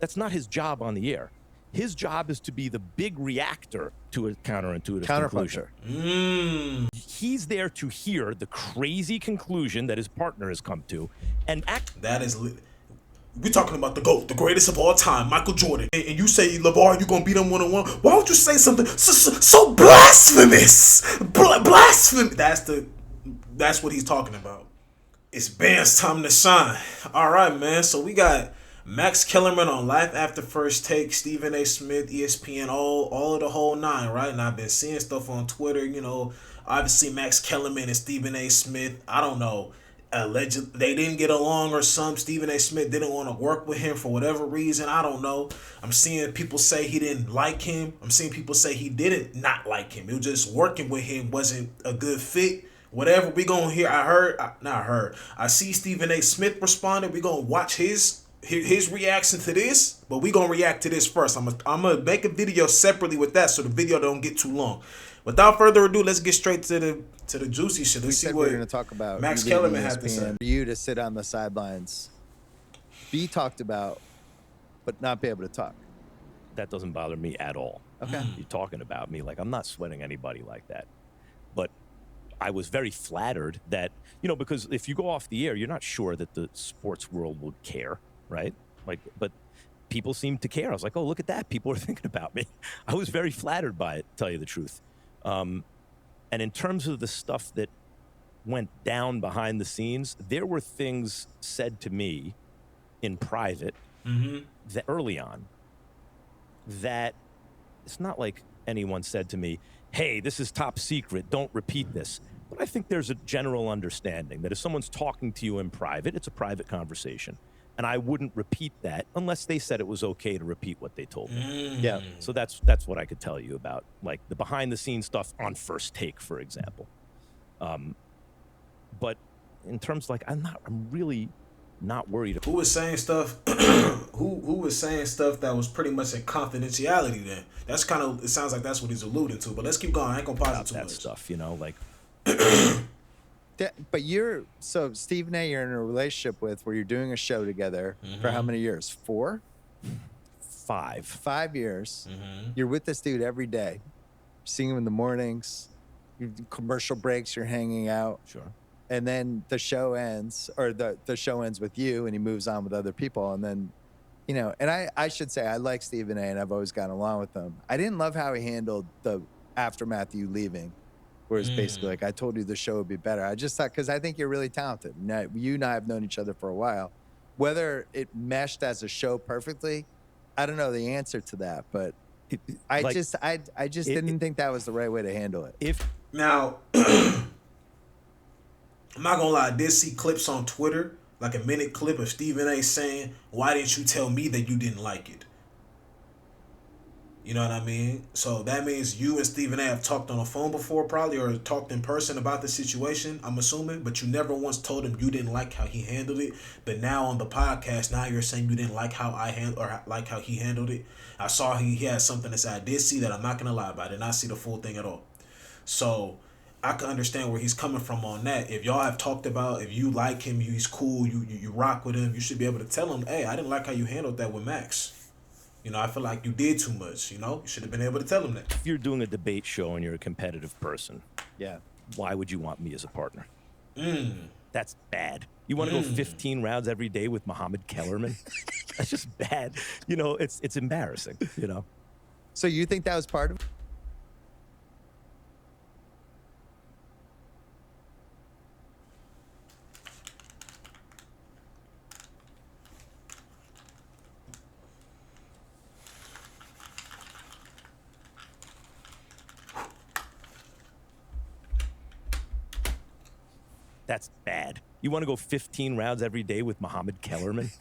That's not his job on the air. His job is to be the big reactor to a counterintuitive conclusion. He's there to hear the crazy conclusion that his partner has come to, and that is. We're talking about the GOAT, the greatest of all time, Michael Jordan. And you say, LeVar, you're going to beat him one-on-one. Why would you say something so blasphemous? Blasphemous. That's what he's talking about. It's Ben's time to shine. All right, man. So we got Max Kellerman on Life After First Take, Stephen A. Smith, ESPN, all of the whole nine, right? And I've been seeing stuff on Twitter, obviously Max Kellerman and Stephen A. Smith, I don't know, alleged they didn't get along or something. Stephen A. Smith didn't want to work with him for whatever reason. I don't know. I'm seeing people say he didn't like him. I'm seeing people say he didn't not like him. It was just working with him wasn't a good fit. Whatever we gonna hear. I see Stephen A. Smith responded. We gonna watch his reaction to this, but we gonna react to this first. I'm gonna make a video separately with that so the video don't get too long. Without further ado, let's get straight to the juicy shit. Let's see what we're going to talk about. Max Kellerman had to say. For you to sit on the sidelines, be talked about, but not be able to talk. That doesn't bother me at all. Okay. You're talking about me like I'm not sweating anybody like that. But I was very flattered that, because if you go off the air, you're not sure that the sports world would care, right? But people seem to care. I was like, oh, look at that. People are thinking about me. I was very flattered by it, to tell you the truth. And in terms of the stuff that went down behind the scenes, there were things said to me in private that early on that it's not like anyone said to me, hey, this is top secret, don't repeat this. But I think there's a general understanding that if someone's talking to you in private, it's a private conversation. And I wouldn't repeat that unless they said it was okay to repeat what they told me. Yeah. So that's what I could tell you about, like, the behind-the-scenes stuff on First Take, for example. But in terms, I'm really not worried. Who was saying stuff? who was saying stuff that was pretty much in confidentiality? Then that's kind of. It sounds like that's what he's alluding to. But let's keep going. I ain't gonna pause it too much. Stuff, But so Stephen A. you're in a relationship with where you're doing a show together for how many years? 4? 5. 5 years. You're with this dude every day. Seeing him in the mornings. Commercial breaks. You're hanging out. Sure. And then the show ends, or the show ends with you, and he moves on with other people. And then, and I should say I like Stephen A. and I've always gotten along with him. I didn't love how he handled the aftermath of you leaving. Whereas basically, like, I told you the show would be better. I just thought, because I think you're really talented. Now, you and I have known each other for a while. Whether it meshed as a show perfectly, I don't know the answer to that. But I just didn't think that was the right way to handle it. Now, I'm not gonna lie, I did see clips on Twitter, like a minute clip of Stephen A. saying, "Why didn't you tell me that you didn't like it?" You know what I mean? So that means you and Stephen A. have talked on the phone before, probably, or talked in person about the situation, I'm assuming, but you never once told him you didn't like how he handled it. But now on the podcast, now you're saying you didn't like how like how he handled it. I saw he had something to say. I did see that. I'm not gonna lie about it. I did not see the full thing at all. So I can understand where he's coming from on that. If y'all have talked about, if you like him, he's cool, you rock with him, you should be able to tell him, hey, I didn't like how you handled that with Max. I feel like you did too much. You should have been able to tell him that. If you're doing a debate show and you're a competitive person, yeah, why would you want me as a partner? That's bad. You want to go 15 rounds every day with Muhammad Kellerman? That's just bad. It's embarrassing. So you think that was part of it? That's bad. You want to go 15 rounds every day with Muhammad Kellerman?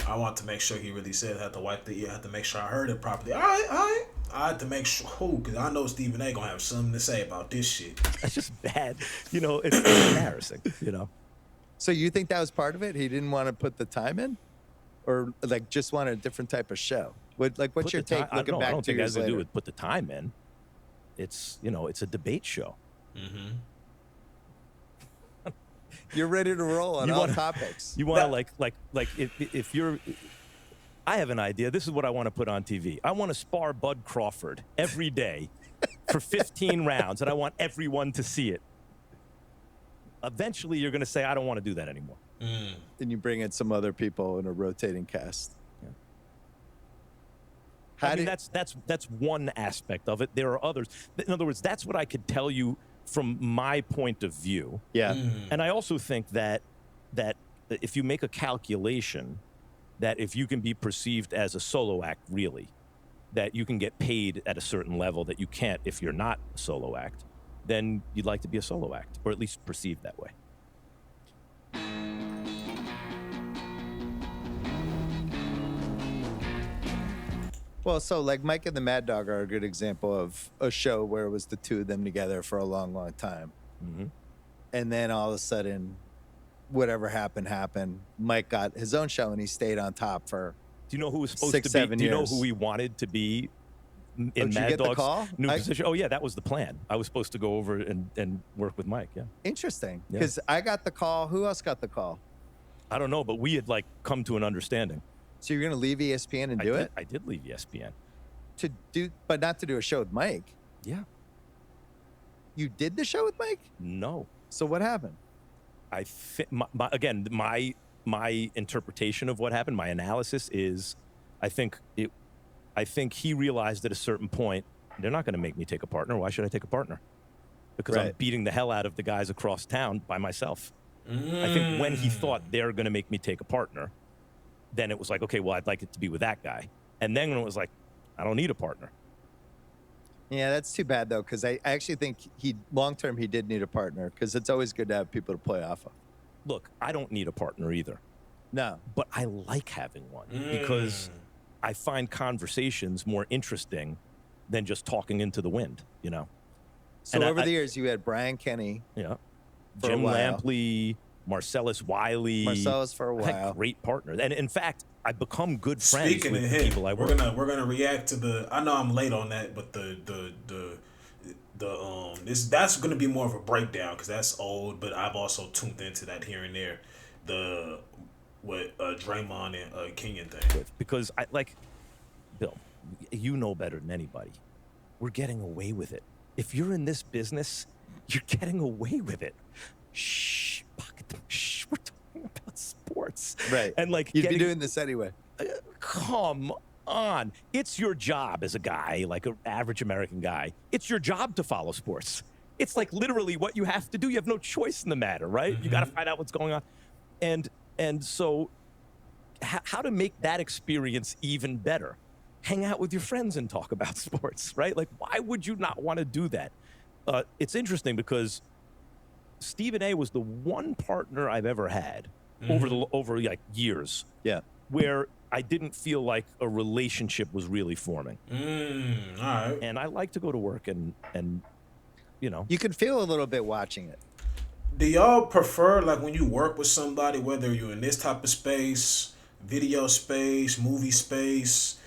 I want to make sure he really said, had to wipe the ear, had to make sure I heard it properly. All right. I had to make sure, because I know Stephen A. gonna have something to say about this shit. That's just bad. It's embarrassing, So you think that was part of it? He didn't want to put the time in? Or, like, just wanted a different type of show? What's your take looking back 2 years later? I don't think it has to do with put the time in. It's, it's a debate show. You're ready to roll on all topics. You want to, like if you're... I have an idea. This is what I want to put on TV. I want to spar Bud Crawford every day for 15 rounds, and I want everyone to see it. Eventually, you're going to say, I don't want to do that anymore. Then you bring in some other people in a rotating cast. I mean, that's one aspect of it. There are others. In other words, that's what I could tell you from my point of view. Yeah. And I also think that if you make a calculation, that if you can be perceived as a solo act, really, that you can get paid at a certain level that you can't if you're not a solo act, then you'd like to be a solo act, or at least perceived that way. Well, so like Mike and the Mad Dog are a good example of a show where it was the two of them together for a long, long time. Mm-hmm. And then all of a sudden, whatever happened. Mike got his own show and he stayed on top for Do you know who was supposed 6, to be? 7 Do you know years. who he wanted to be in did you Mad get the Dog's call? new position? Oh yeah, that was the plan. I was supposed to go over and work with Mike. Yeah. Interesting. Yeah. Because I got the call. Who else got the call? I don't know, but we had like come to an understanding. So you're going to leave ESPN and do it? I did leave ESPN. But not to do a show with Mike. Yeah. You did the show with Mike? No. So what happened? I think my interpretation of what happened, my analysis is, I think he realized at a certain point, they're not going to make me take a partner. Why should I take a partner? Because I'm beating the hell out of the guys across town by myself. I think when he thought they're going to make me take a partner, then it was like, okay, well, I'd like it to be with that guy. And then when it was like, I don't need a partner. Yeah, that's too bad though, because I actually think long term he did need a partner, because it's always good to have people to play off of. Look, I don't need a partner either. No. But I like having one because I find conversations more interesting than just talking into the wind, you know? So over the years, you had Brian Kenny. Yeah. For Jim a while. Lampley, Marcellus Wiley. Marcellus for a I had while. great partners. And in fact, I've become good friends Speaking with of the him, people I we're work gonna react to the. I know I'm late on that, but that's gonna be more of a breakdown because that's old. But I've also tuned into that here and there. The what Draymond and Kenyon thing. with. Because I like, Bill, you know better than anybody. We're getting away with it. If you're in this business, you're getting away with it. Shh, pocket them. Shh, we're talking about sports. Right. And like, You'd be doing this anyway. Come on. It's your job as a guy, like an average American guy. It's your job to follow sports. It's like literally what you have to do. You have no choice in the matter, right? You got to find out what's going on. And so how to make that experience even better? Hang out with your friends and talk about sports, right? Like, why would you not want to do that? It's interesting because Stephen A was the one partner I've ever had over like years. Yeah. Where I didn't feel like a relationship was really forming. All right. And I like to go to work and you know. You can feel a little bit watching it. Do y'all prefer, like, when you work with somebody, whether you're in this type of space, video space, movie space,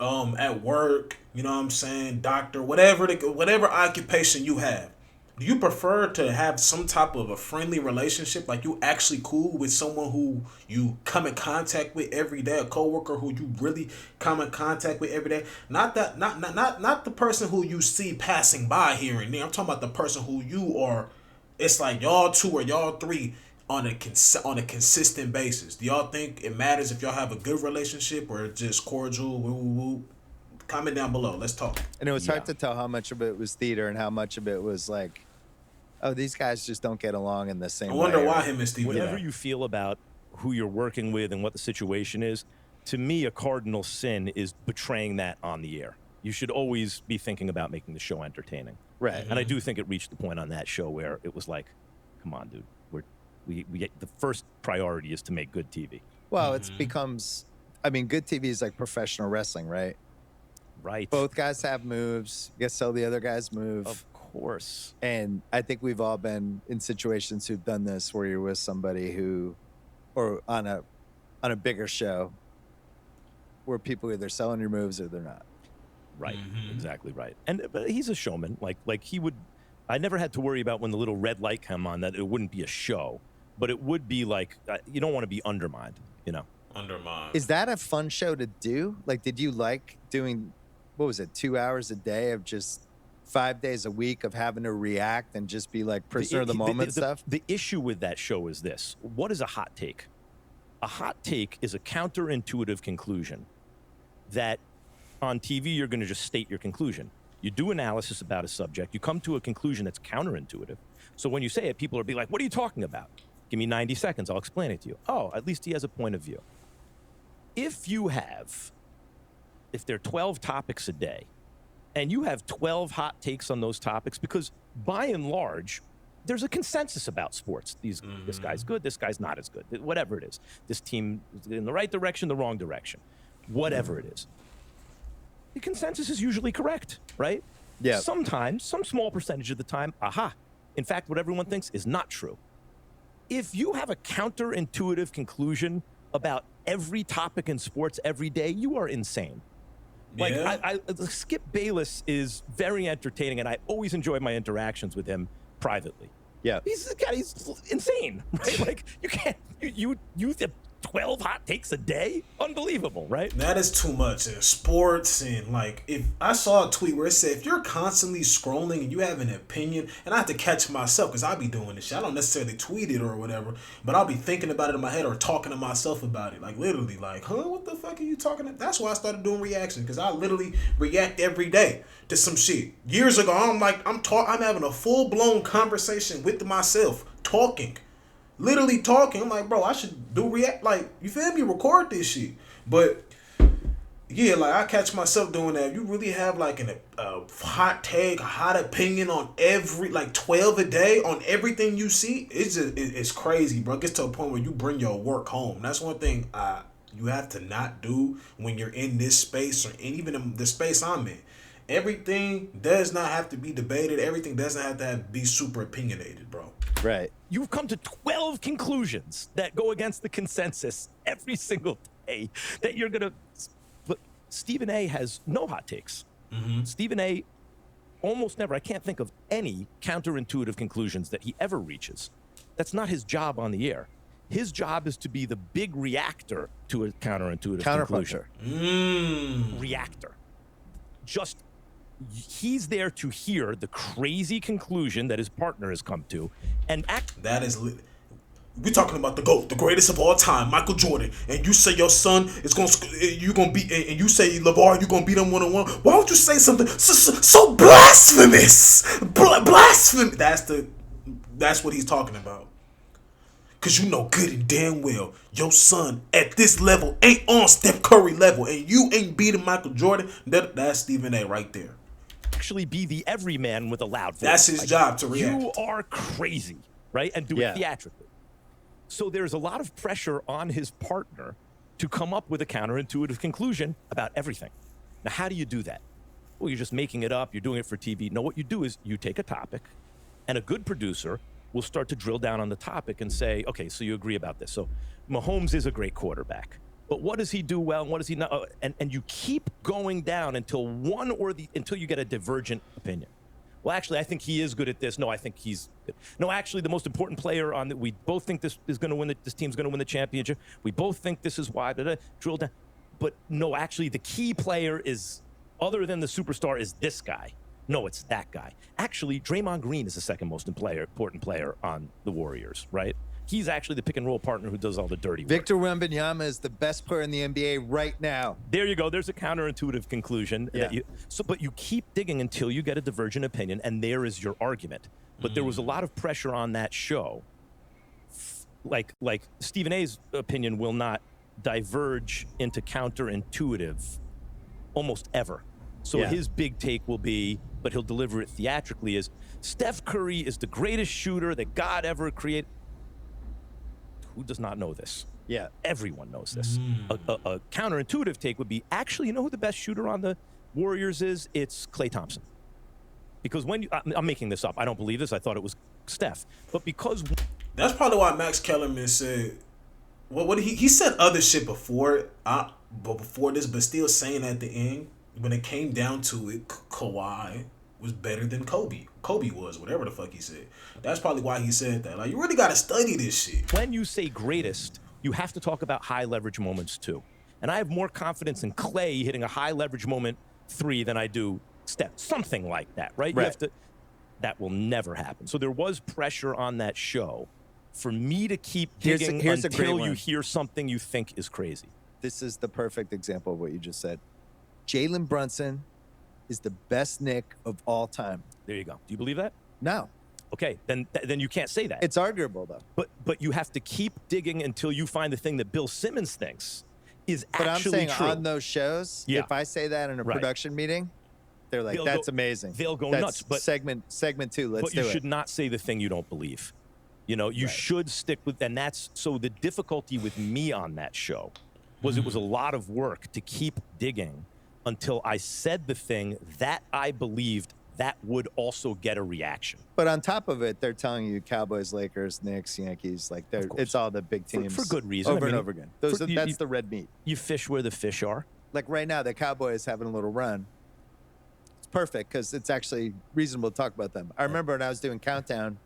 at work, you know what I'm saying, doctor, whatever occupation you have, do you prefer to have some type of a friendly relationship, like you actually cool with someone who you come in contact with every day, a coworker who you really come in contact with every day? Not the person who you see passing by here and there. I'm talking about the person who you are. It's like y'all two or y'all three on a consistent basis. Do y'all think it matters if y'all have a good relationship or just cordial? Woo, woo, woo? Comment down below. Let's talk. And it was hard to tell how much of it was theater and how much of it was like, oh, these guys just don't get along in the same way. I wonder why him and Steve. Whatever you feel about who you're working with and what the situation is, to me, a cardinal sin is betraying that on the air. You should always be thinking about making the show entertaining. Right. And I do think it reached the point on that show where it was like, come on, dude. We the first priority is to make good TV. Well, good TV is like professional wrestling, right? Right. Both guys have moves. You guess so the other guys move. Of course. And I think we've all been in situations who've done this where you're with somebody or on a bigger show where people either selling your moves or they're not. Right. Exactly right. But he's a showman. Like he would. I never had to worry about when the little red light came on that it wouldn't be a show, but it would be like you don't want to be undermined, you know. Undermine. Is that a fun show to do? Like, did you like doing, what was it, 2 hours a day of just 5 days a week of having to react and just be like prisoner of the moment stuff? The issue with that show is this. What is a hot take? A hot take is a counterintuitive conclusion that on TV you're going to just state your conclusion. You do analysis about a subject. You come to a conclusion that's counterintuitive. So when you say it, people will be like, what are you talking about? Give me 90 seconds. I'll explain it to you. Oh, at least he has a point of view. If there are 12 topics a day and you have 12 hot takes on those topics, because by and large, there's a consensus about sports. This guy's good, this guy's not as good, whatever it is. This team is in the right direction, the wrong direction, whatever it is. The consensus is usually correct, right? Yeah. Sometimes, some small percentage of the time, in fact, what everyone thinks is not true. If you have a counterintuitive conclusion about every topic in sports every day, you are insane. Like, Yeah. Skip Bayless is very entertaining, and I always enjoy my interactions with him privately. Yeah. He's insane, right? Like, you can't, you have 12 hot takes a day? Unbelievable, right? That is too much in sports. And like, if I saw a tweet where it said, if you're constantly scrolling and you have an opinion, and I have to catch myself because I be doing this shit. I don't necessarily tweet it or whatever, but I'll be thinking about it in my head or talking to myself about it. Like, literally, like, what the fuck are you talking about? That's why I started doing reactions, because I literally react every day to some shit. Years ago, I'm having a full blown conversation with myself, talking. Literally talking. I'm like, bro, I should do react, like, you feel me? Record this shit. But yeah, like, I catch myself doing that. You really have like a hot take, a hot opinion on every, like 12 a day on everything you see. It's crazy, bro. It gets to a point where you bring your work home. That's one thing you have to not do when you're in this space, or even in the space I'm in. Everything does not have to be debated. Everything doesn't have to be super opinionated, bro. Right. You've come to 12 conclusions that go against the consensus every single day that you're going to... But Stephen A. has no hot takes. Stephen A. almost never, I can't think of any counterintuitive conclusions that he ever reaches. That's not his job on the air. His job is to be the big reactor to a counterintuitive conclusion. Reactor. Just... he's there to hear the crazy conclusion that his partner has come to, and that is we're talking about the GOAT, the greatest of all time, Michael Jordan, and you say your son is gonna beat, and you say LeVar, you're gonna beat him 1-on-1. Why would you say something so blasphemous? Blasphemy. That's what he's talking about. Cause you know good and damn well your son at this level ain't on Steph Curry level, and you ain't beating Michael Jordan. That's Stephen A. right there. Actually be the everyman with a loud voice. That's his job, to react. You are crazy, right? And do it theatrically. So there's a lot of pressure on his partner to come up with a counterintuitive conclusion about everything. Now, how do you do that? Well, you're just making it up. You're doing it for TV. No, what you do is you take a topic, and a good producer will start to drill down on the topic and say, okay, so you agree about this. So Mahomes is a great quarterback. But what does he do well, and what does he not? And you keep going down until until you get a divergent opinion. Well, actually, I think he is good at this. No, I think he's good. No, actually, the most important player on that, we both think this is going to win. This team's going to win the championship. We both think this is why. Drill down. But no, actually, the key player is, other than the superstar, is this guy. No, it's that guy. Actually, Draymond Green is the second most important player on the Warriors, right? He's actually the pick-and-roll partner who does all the dirty work. Victor Wembanyama is the best player in the NBA right now. There you go. There's a counterintuitive conclusion. Yeah. But you keep digging until you get a divergent opinion, and there is your argument. But there was a lot of pressure on that show. Like Stephen A.'s opinion will not diverge into counterintuitive almost ever. So his big take will be, but he'll deliver it theatrically, is Steph Curry is the greatest shooter that God ever created. Who does not know this? Yeah. Everyone knows this. A counterintuitive take would be, actually, you know who the best shooter on the Warriors is? It's Klay Thompson. Because I'm making this up. I don't believe this. I thought it was Steph. But because... That's probably why Max Kellerman said... Well, what he said other shit before this, but still saying at the end, when it came down to it, Kawhi was better than Kobe. Kobe was, whatever the fuck he said. That's probably why he said that. Like, you really got to study this shit. When you say greatest, you have to talk about high leverage moments too. And I have more confidence in Clay hitting a high leverage moment 3 than I do Steph. Something like that, right? You have to. That will never happen. So there was pressure on that show for me to keep digging here's a great until you one. hear something you think is crazy. This is the perfect example of what you just said. Jalen Brunson is the best Knick of all time. There you go. Do you believe that? No. Okay, then you can't say that. It's arguable, though. But you have to keep digging until you find the thing that Bill Simmons thinks is But actually I'm saying true. on those shows, Yeah. if I say that in a production meeting, they're like, that's amazing. They'll go That's nuts. But segment 2, let's do it. But you should not say the thing you don't believe. You know, you should stick with, and that's, so the difficulty with me on that show was it was a lot of work to keep digging until I said the thing that I believed that would also get a reaction. But on top of it, they're telling you Cowboys, Lakers, Knicks, Yankees, like it's all the big teams For good reason. over I mean, and over again. That's the red meat. You fish where the fish are. Like right now, the Cowboys having a little run. It's perfect because it's actually reasonable to talk about them. I remember when I was doing Countdown,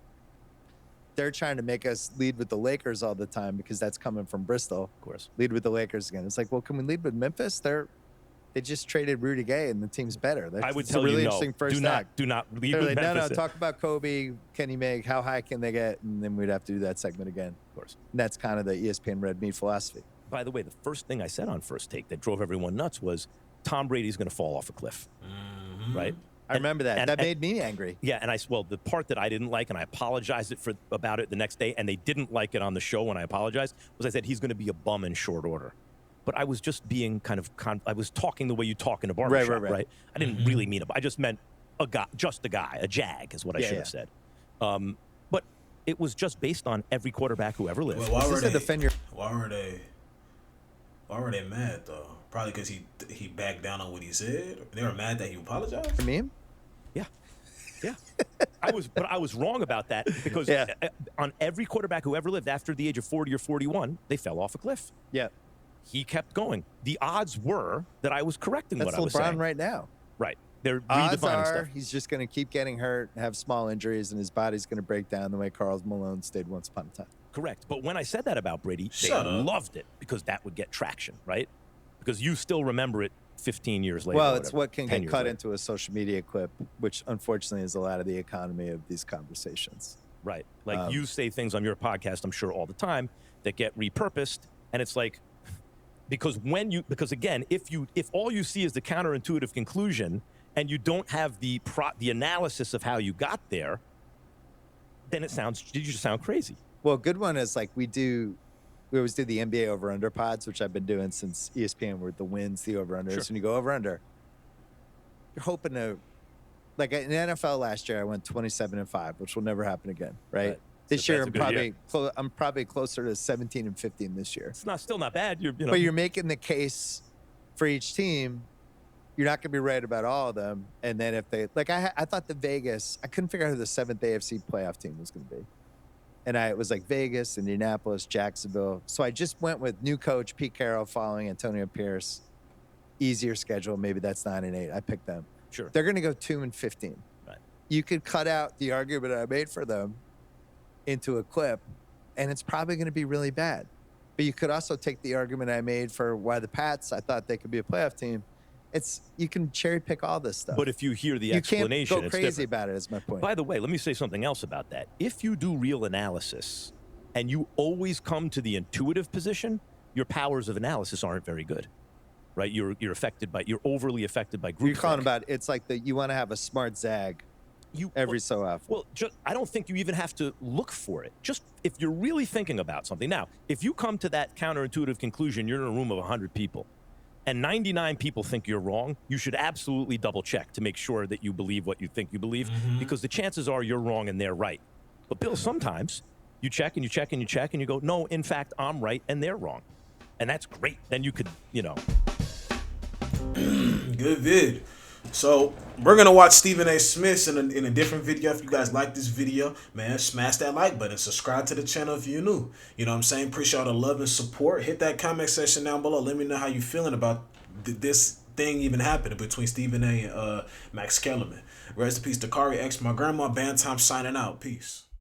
they're trying to make us lead with the Lakers all the time because that's coming from Bristol. Of course. Lead with the Lakers again. It's like, well, can we lead with Memphis? They just traded Rudy Gay and the team's better. I would it's tell a really you no. interesting first Do not lead They're with like, Memphis. no, talk about Kobe, Kenny Meg, how high can they get? And then we'd have to do that segment again. Of course. And that's kind of the ESPN Red Meat philosophy. By the way, the first thing I said on First Take that drove everyone nuts was Tom Brady's going to fall off a cliff. Right? I remember that. That made me angry. Yeah, and the part that I didn't like, and I apologized about it the next day, and they didn't like it on the show when I apologized, was I said he's going to be a bum in short order. But I was just being I was talking the way you talk in a barbershop, right? I didn't really mean it. I just meant a guy, a jag is what I should have said. But it was just based on every quarterback who ever lived. Well, why were they mad though? Probably because he backed down on what he said. They were mad that he apologized. For me? Yeah. I was wrong about that because on every quarterback who ever lived after the age of 40 or 41, they fell off a cliff. Yeah. He kept going. The odds were that I was correcting what I was LeBron saying. right now. Right. They're Odds redefining are stuff. he's just going to keep getting hurt, have small injuries, and his body's going to break down the way Carl Malone stayed once upon a time. Correct. But when I said that about Brady, they loved it because that would get traction, right? Because you still remember it 15 years later. Well, it's what can 10 get years cut later. into a social media clip, which unfortunately is a lot of the economy of these conversations. Right. Like you say things on your podcast, I'm sure all the time, that get repurposed. And it's like, because again, if all you see is the counterintuitive conclusion and you don't have the analysis of how you got there, then you just sound crazy. Well, a good one is like we always do the NBA over-under pods, which I've been doing since ESPN, where the wins, the over-unders. Sure. When you go over-under, you're hoping to, like in the NFL last year, I went 27-5, which will never happen again, right? This year, I'm probably closer to 17-15 this year. It's still not bad. But you're making the case for each team. You're not going to be right about all of them. And then if they, like I thought I couldn't figure out who the 7th AFC playoff team was going to be. And it was like Vegas, Indianapolis, Jacksonville. So I just went with new coach, Pete Carroll, following Antonio Pierce. Easier schedule. Maybe that's 9-8. I picked them. Sure. They're going to go 2-15. Right. You could cut out the argument I made for them into a clip, and it's probably going to be really bad. But you could also take the argument I made for why the Pats, I thought they could be a playoff team. You can cherry pick all this stuff. But if you hear the explanation, you can't go crazy it's different. about it, is my point. By the way, let me say something else about that. If you do real analysis and you always come to the intuitive position, your powers of analysis aren't very good, right? You're overly affected by group. You're calling about, it's like you want to have a smart zag every so often. Well, I don't think you even have to look for it. Just if you're really thinking about something. Now, if you come to that counterintuitive conclusion, you're in a room of 100 people, and 99 people think you're wrong, you should absolutely double check to make sure that you believe what you think you believe, because the chances are you're wrong and they're right. But Bill, sometimes you check and you check and you check and you go, no, in fact, I'm right and they're wrong. And that's great. Then you could, Good vid. So we're gonna watch Stephen A. Smith's in a different video. If you guys like this video, man, smash that like button. Subscribe to the channel if you're new. You know what I'm saying? Appreciate all the love and support. Hit that comment section down below. Let me know how you feeling about this thing even happening between Stephen A. and Max Kellerman. Rest in peace, Dakari X, my grandma. Band time signing out. Peace.